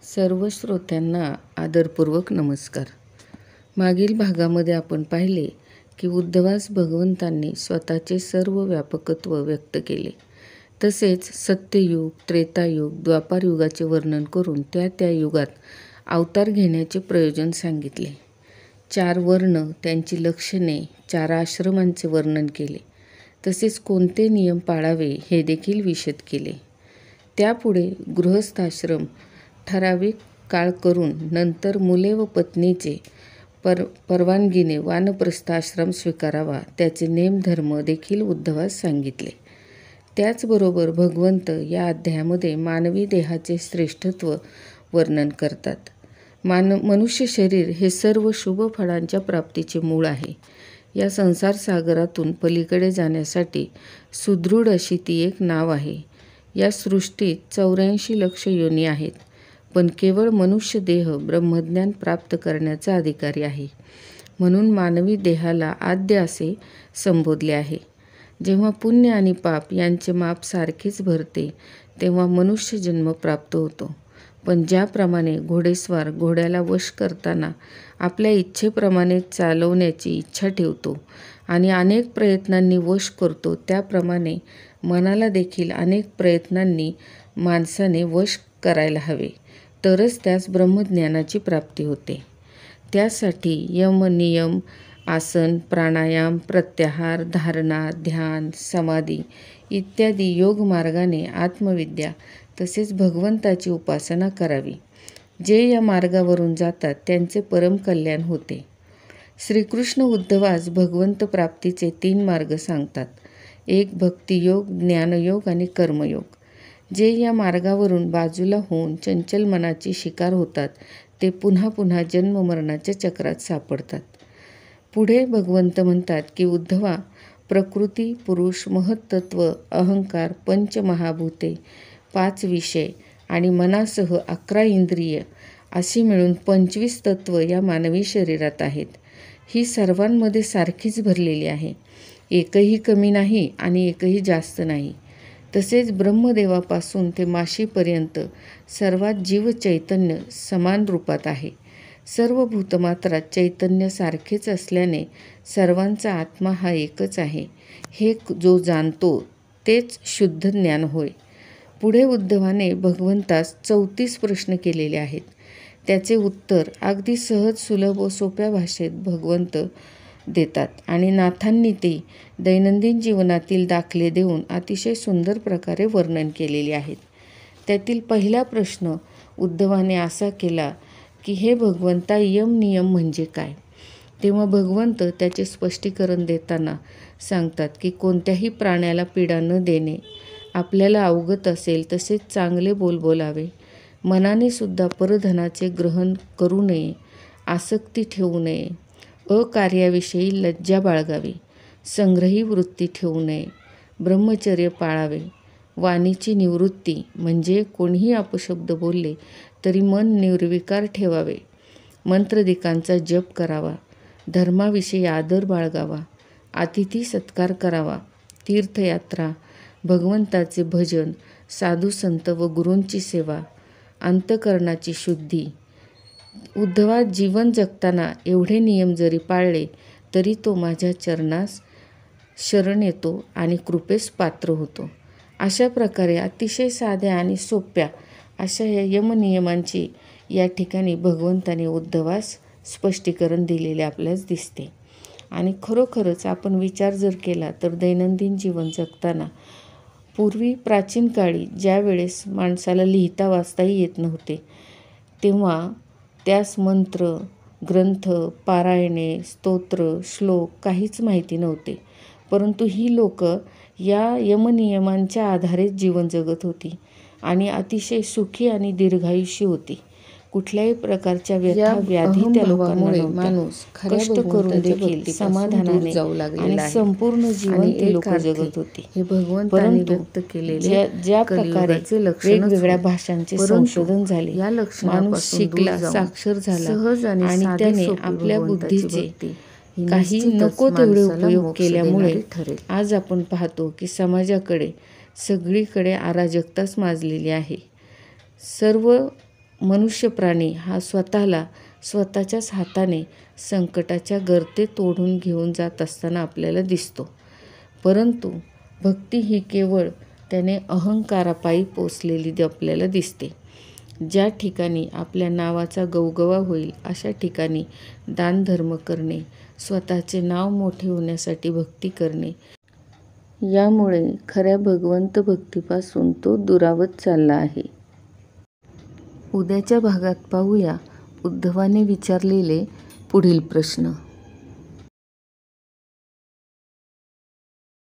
सर्व श्रोत्यांना आदरपूर्वक नमस्कार. मागील भागामध्ये आपण पाहिले की उद्धवास भगवंतांनी स्वतःचे सर्व व्यापकत्व व्यक्त केले. तसेच सत्ययुग, त्रेतायुग, द्वापारयुगाचे वर्णन करून त्या युगात अवतार घेण्याचे प्रयोजन सांगितले. 4 वर्ण, त्यांची लक्षणे, 4 आश्रमांचे वर्णन केले. तसेच कोणते नियम पाळावे हे देखील विशद केले. त्यापुढे गृहस्थाश्रम ठराविक काळ करून नंतर मुले व पत्नीचे परवानगीने वानप्रस्थाश्रम स्वीकारावा, त्याचे नेमधर्म देखील उद्धवास सांगितले. त्याचबरोबर भगवंत या अध्यायामध्ये मानवी देहाचे श्रेष्ठत्व वर्णन करतात. मनुष्य शरीर हे सर्व शुभ फळांच्या प्राप्तीचे मूळ आहे. या संसार सागरातून पलीकडे जाण्यासाठी सुदृढ अशी ती एक नाव आहे. या सृष्टीत 84 लक्ष योनी आहेत, पण केवळ मनुष्य देह ब्रह्मज्ञान प्राप्त करण्याचा अधिकारी आहे. म्हणून मानवी देहाला आद्य असे संबोधले आहे. जेव्हा पुण्य आणि पाप यांचे माप सारखेच भरते तेव्हा मनुष्य जन्म प्राप्त होतो. पण ज्याप्रमाणे घोडेस्वार घोड्याला वश करताना आपल्या इच्छेप्रमाणे चालवण्याची इच्छा ठेवतो आणि अनेक प्रयत्नांनी वश करतो, त्याप्रमाणे मनाला देखील अनेक प्रयत्नांनी माणसाने वश करायला हवे, तरच त्यास ब्रह्मज्ञानाची प्राप्ती होते. त्यासाठी यम, नियम, आसन, प्राणायाम, प्रत्याहार, धारणा, ध्यान, समाधी इत्यादी योग मार्गाने आत्मविद्या तसेच भगवंताची उपासना करावी. जे या मार्गावरून जातात त्यांचे परम कल्याण होते. श्रीकृष्ण उद्धवास भगवंत प्राप्तीचे 3 मार्ग सांगतात. एक भक्तियोग, ज्ञानयोग आणि कर्मयोग. जे या मार्गावरून बाजूला होऊन चंचल मनाची शिकार होतात ते पुन्हा पुन्हा जन्म मरणाच्या चक्रात सापडतात. पुढे भगवंत म्हणतात की उद्धवा, प्रकृती, पुरुष, महत्त्व, अहंकार, पंचमहाभूते, 5 विषय आणि मनासह 11 इंद्रिय अशी मिळून 25 तत्व या मानवी शरीरात आहेत. ही सर्वांमध्ये सारखीच भरलेली आहे. एकही कमी नाही आणि एकही जास्त नाही. तसेच ब्रह्मदेवापासून ते माशीपर्यंत सर्वात जीव चैतन्य समान रूपात आहे. सर्व भूतमात्रात चैतन्य सारखेच असल्याने सर्वांचा आत्मा हा एकच आहे. हे जो जाणतो तेच शुद्ध ज्ञान होय. पुढे उद्धवाने भगवंतास 34 प्रश्न केलेले आहेत. त्याचे उत्तर अगदी सहज, सुलभ व सोप्या भाषेत भगवंत देतात आणि नाथांनी ते दैनंदिन जीवनातील दाखले देऊन अतिशय सुंदर प्रकारे वर्णन केलेले आहेत. त्यातील पहिला प्रश्न उद्धवाने असा केला की हे भगवंता, यम नियम म्हणजे काय? तेव्हा भगवंत त्याचे स्पष्टीकरण देताना सांगतात की कोणत्याही प्राण्याला पीडा न देणे, आपल्याला अवगत असेल तसेच चांगले बोलावे, मनाने सुद्धा परधनाचे ग्रहण करू नये, आसक्ती ठेवू नये, अकार्याविषयी लज्जा बाळगावी, संग्रही वृत्ती ठेवू नये, ब्रह्मचर्य पाळावे, वाणीची निवृत्ती म्हणजे कोणीही अपशब्द बोलले तरी मन निर्विकार ठेवावे, मंत्रदिकांचा जप करावा, धर्माविषयी आदर बाळगावा, अतिथी सत्कार करावा, तीर्थयात्रा, भगवंताचे भजन, साधू संत व गुरूंची सेवा, अंतःकरणाची शुद्धी. उद्धवा, जीवन जगताना एवढे नियम जरी पाळले तरी तो माझ्या चरणास शरण येतो आणि कृपेस पात्र होतो. अशा प्रकारे अतिशय साध्या आणि सोप्या अशा या यमनियमांची या ठिकाणी भगवंताने उद्धवास स्पष्टीकरण दिलेले आपल्यास दिसते. आणि खरोखरच आपण विचार जर केला तर दैनंदिन जीवन जगताना पूर्वी प्राचीन काळी ज्या वेळेस माणसाला लिहिता वाचताही येत नव्हते तेव्हा त्यास मंत्र, ग्रंथ, पारायणे, स्तोत्र, श्लोक काहीच माहिती नव्हते. परंतु ही लोक या यमनियमांच्या आधारेच जीवन जगत होती आणि अतिशय सुखी आणि दीर्घायुषी होती. कुठल्याही प्रकारच्या व्यथा व्याधी त्या लोकांना माणूस कष्ट करून देखील समाधानाने आणि संपूर्ण जीवन ते लोक जगत होती. हे भगवंतांनी व्यक्त केलेले ज्या प्रकारे वेगवेगळ्या भाषांचे संशोधन झाले, माणूस शिकला, साक्षर झाला आणि त्याने आपल्या बुद्धीचे काही नको तेवढे उपयोग केल्यामुळे आज आपण पाहतो की समाजाकडे सगळीकडे अराजकताच माजलेली आहे. सर्व मनुष्य प्राणी हा स्वतःच्याच हाताने संकटाच्या गर्तेत ओढून घेऊन जात असताना आपल्याला दिसतो. परंतु भक्ती ही केवळ त्याने अहंकारापायी पोचलेली आपल्याला दिसते. ज्या ठिकाणी आपल्या नावाचा गवगवा होईल अशा ठिकाणी दानधर्म करणे, स्वतःचे नाव मोठे होण्यासाठी भक्ती करणे, यामुळे खऱ्या भगवंत भक्तीपासून तो दुरावत चालला आहे. उद्याच्या भागात पाहूया उद्धवाने विचारलेले पुढील प्रश्न.